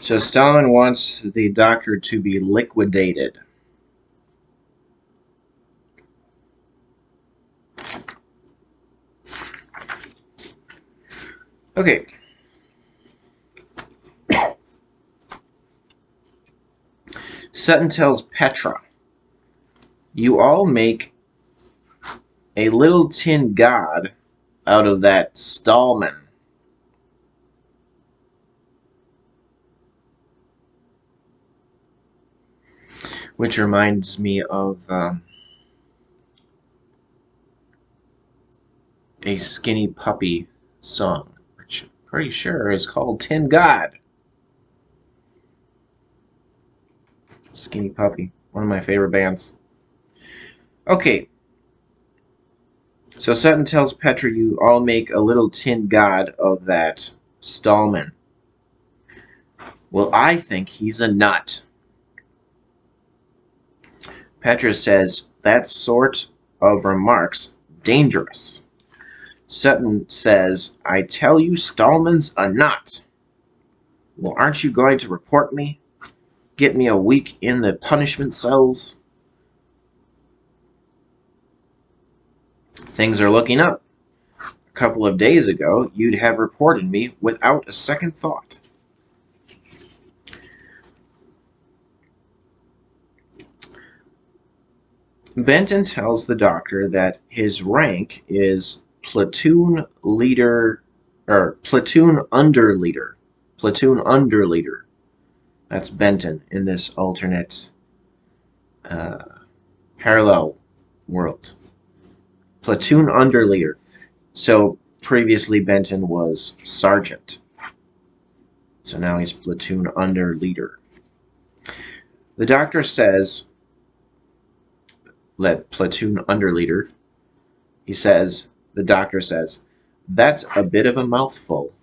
So Stalin wants the doctor to be liquidated. Okay. Sutton tells Petra, "You all make a little tin god out of that Stallman." Which reminds me of a Skinny Puppy song, which I'm pretty sure is called Tin God. Skinny Puppy, one of my favorite bands. Okay, so Sutton tells Petra, "You all make a little tin god of that Stallman." "Well, I think he's a nut." Petra says, "That sort of remark's dangerous." Sutton says, "I tell you, Stallman's a nut." "Well, aren't you going to report me? Get me a week in the punishment cells?" "Things are looking up. A couple of days ago, you'd have reported me without a second thought." Benton tells the doctor that his rank is platoon leader, or platoon underleader. Platoon underleader. That's Benton in this alternate parallel world. Platoon underleader. So previously Benton was sergeant. So now he's platoon underleader. The doctor says, platoon underleader, the doctor says, "That's a bit of a mouthful."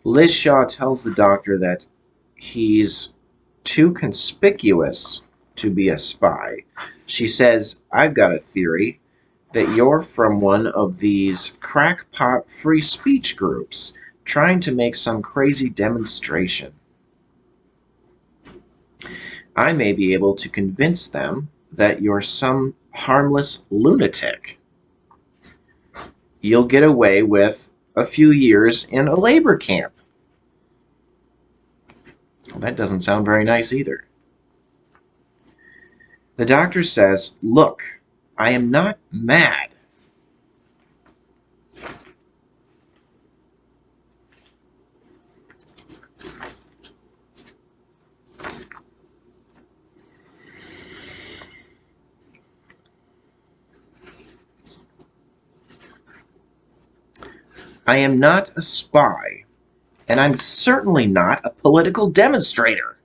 Liz Shaw tells the doctor that he's too conspicuous to be a spy. She says, "I've got a theory that you're from one of these crackpot free speech groups trying to make some crazy demonstration. I may be able to convince them that you're some harmless lunatic. You'll get away with a few years in a labor camp." Well, that doesn't sound very nice either. The doctor says, "Look, I am not mad." "I am not a spy, and I'm certainly not a political demonstrator."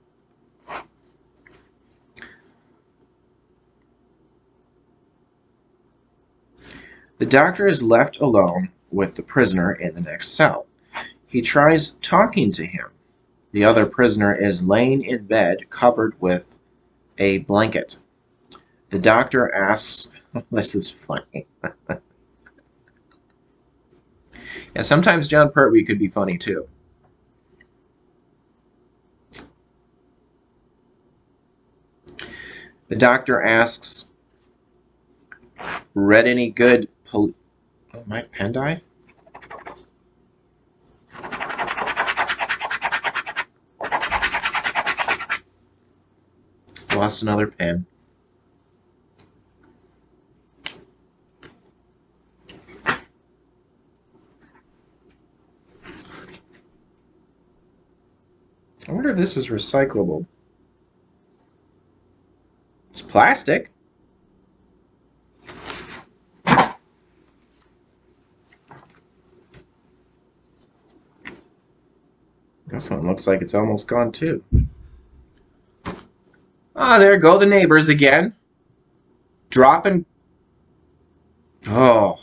The doctor is left alone with the prisoner in the next cell. He tries talking to him. The other prisoner is laying in bed covered with a blanket. The doctor asks, this is funny. Yeah, sometimes John Pertwee could be funny too. The doctor asks, "Read any good oh, my pen died? Lost another pen. I wonder if this is recyclable. It's plastic. This one looks like it's almost gone too. Ah, there go the neighbors again. Dropping. Oh.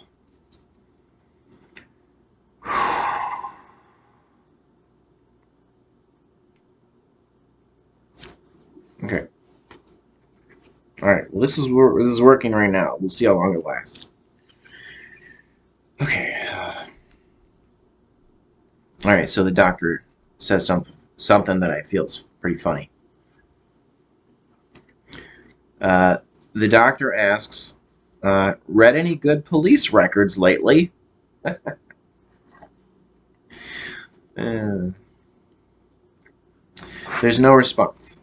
Okay. All right. Well, this is working right now. We'll see how long it lasts. Okay. All right. So the doctor says something that I feel is pretty funny. The doctor asks, read any good police records lately? Uh, there's no response.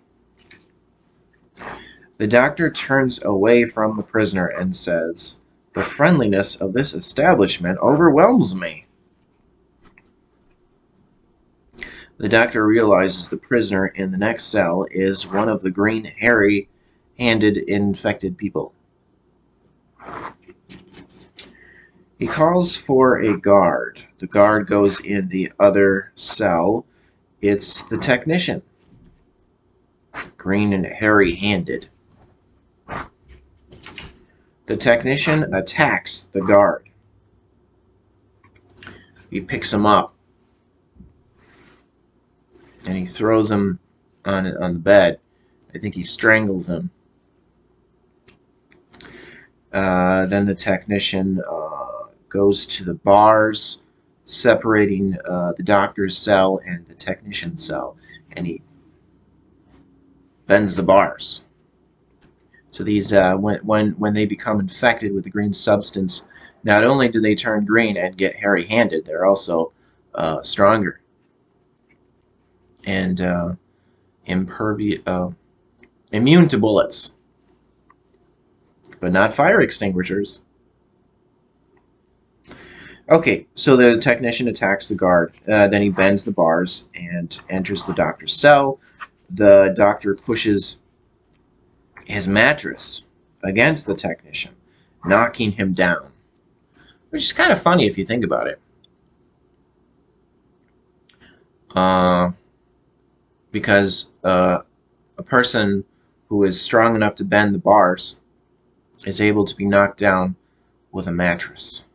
The doctor turns away from the prisoner and says, the friendliness of this establishment overwhelms me. The doctor realizes the prisoner in the next cell is one of the green, hairy-handed infected people. He calls for a guard. The guard goes in the other cell. It's the technician. Green and hairy-handed. The technician attacks the guard. He picks him up and he throws him on the bed. I think he strangles him. Then the technician goes to the bars, separating the doctor's cell and the technician's cell, and he bends the bars. So these, when they become infected with the green substance, not only do they turn green and get hairy-handed, they're also stronger and immune to bullets, but not fire extinguishers. Okay, so the technician attacks the guard. Then he bends the bars and enters the doctor's cell. The doctor pushes his mattress against the technician, knocking him down, which is kind of funny if you think about it. Because a person who is strong enough to bend the bars is able to be knocked down with a mattress.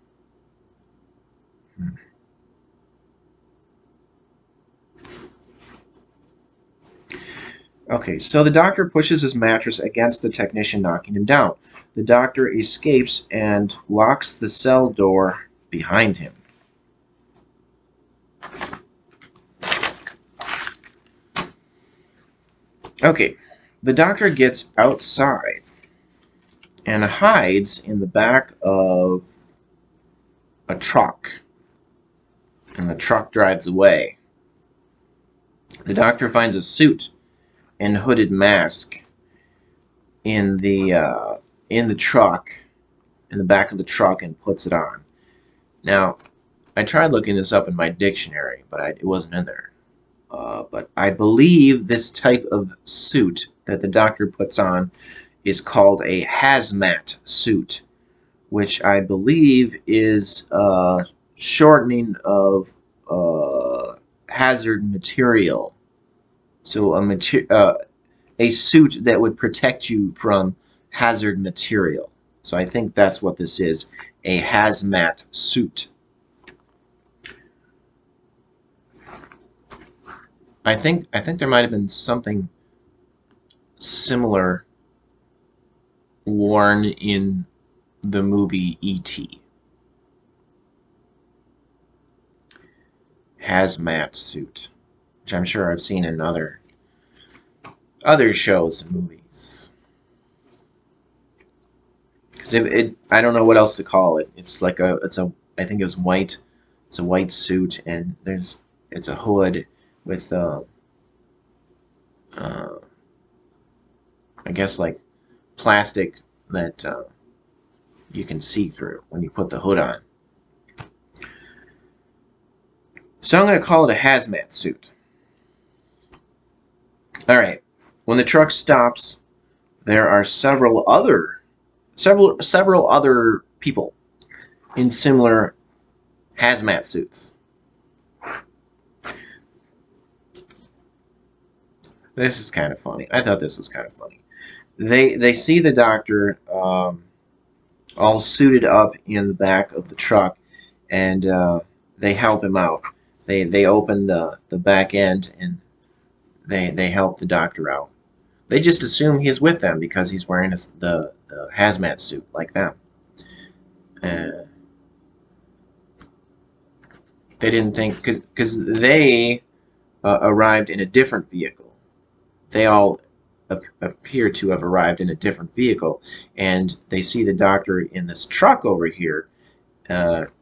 Okay, so the doctor pushes his mattress against the technician, knocking him down. The doctor escapes and locks the cell door behind him. Okay, the doctor gets outside and hides in the back of a truck, and the truck drives away. The doctor finds a suit and hooded mask in the truck, in the back of the truck, and puts it on. Now, I tried looking this up in my dictionary, but it wasn't in there. But I believe this type of suit that the doctor puts on is called a hazmat suit, which I believe is shortening of hazard material. So a suit that would protect you from hazard material. So I think that's what this is, a hazmat suit. I think there might have been something similar worn in the movie E.T. Hazmat suit, which I'm sure I've seen in other shows and movies. Because I don't know what else to call it. It's like I think it was white. It's a white suit, and it's a hood with I guess like plastic that you can see through when you put the hood on. So I'm going to call it a hazmat suit. All right. When the truck stops, there are several other people in similar hazmat suits. This is kind of funny. I thought this was kind of funny. They see the doctor all suited up in the back of the truck, and they help him out. They open the back end, and they help the doctor out. They just assume he's with them because he's wearing the hazmat suit like them. They didn't think, because they arrived in a different vehicle. They all appear to have arrived in a different vehicle, and they see the doctor in this truck over here.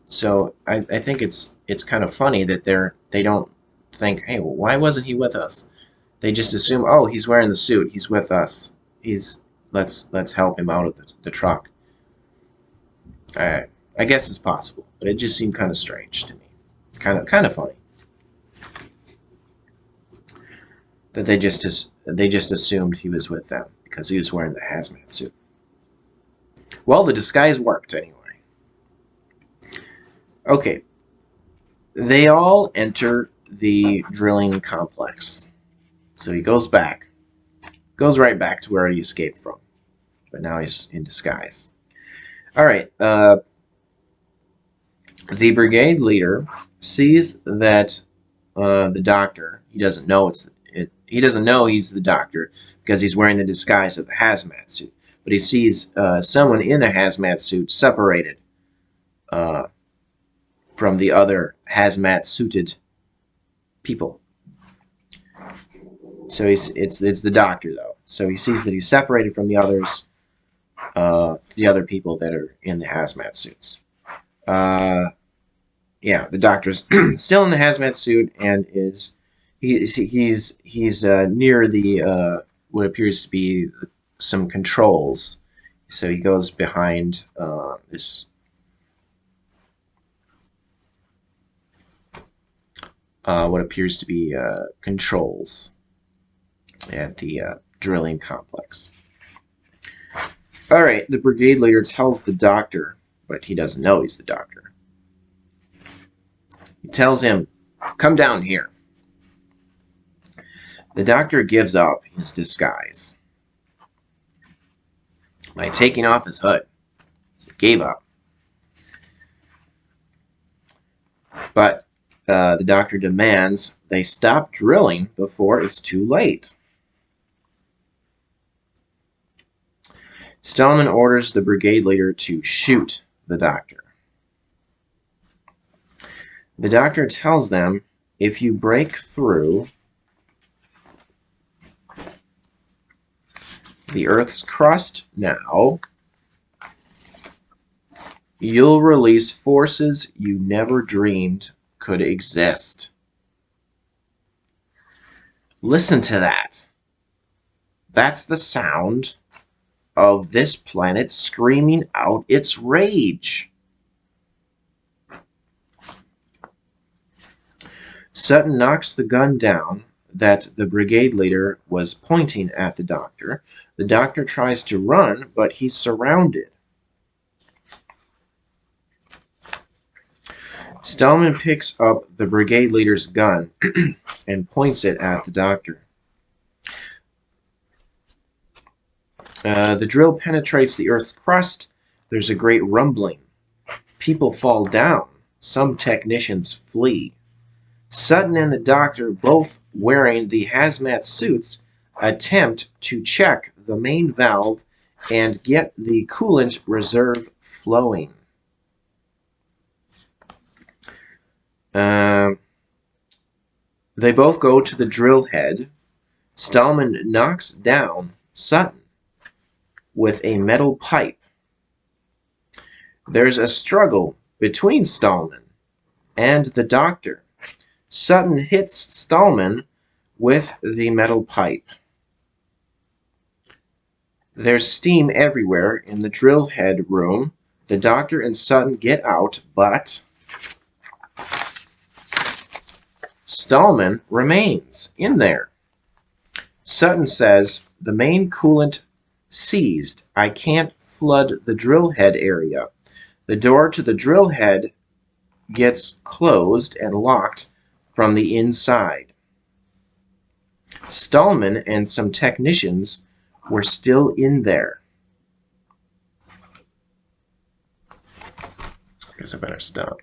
So I think it's kind of funny that they don't think, hey, well, why wasn't he with us? They just assume, oh, he's wearing the suit, he's with us. Let's help him out of the truck. I guess it's possible, but it just seemed kind of strange to me. It's kind of funny that they just assumed he was with them because he was wearing the hazmat suit. Well, the disguise worked anyway. Okay, they all enter the drilling complex. So he goes right back to where he escaped from, but now he's in disguise. All right, the brigade leader sees that the doctor. He doesn't know he doesn't know he's the doctor because he's wearing the disguise of the hazmat suit. But he sees someone in a hazmat suit separated from the other hazmat suited people. So it's the doctor though. So he sees that he's separated from the others, the other people that are in the hazmat suits. Yeah, the doctor's still in the hazmat suit and he's near the what appears to be some controls. So he goes behind this what appears to be controls at the drilling complex. All right, the brigade leader tells the doctor, but he doesn't know he's the doctor. He tells him, "Come down here." The doctor gives up his disguise by taking off his hood. So he gave up. But the doctor demands they stop drilling before it's too late. Stallman orders the brigade leader to shoot the doctor. The doctor tells them, if you break through the Earth's crust now, you'll release forces you never dreamed could exist. Listen to that. That's the sound of this planet screaming out its rage. Sutton knocks the gun down that the brigade leader was pointing at the doctor. The doctor tries to run, but he's surrounded. Stallman picks up the brigade leader's gun and points it at the doctor. The drill penetrates the Earth's crust. There's a great rumbling. People fall down. Some technicians flee. Sutton and the doctor, both wearing the hazmat suits, attempt to check the main valve and get the coolant reserve flowing. They both go to the drill head. Stallman knocks down Sutton with a metal pipe. There's a struggle between Stallman and the doctor. Sutton hits Stallman with the metal pipe. There's steam everywhere in the drill head room. The doctor and Sutton get out, but Stallman remains in there. Sutton says, the main coolant seized. I can't flood the drill head area. The door to the drill head gets closed and locked from the inside. Stallman and some technicians were still in there. I guess I better stop.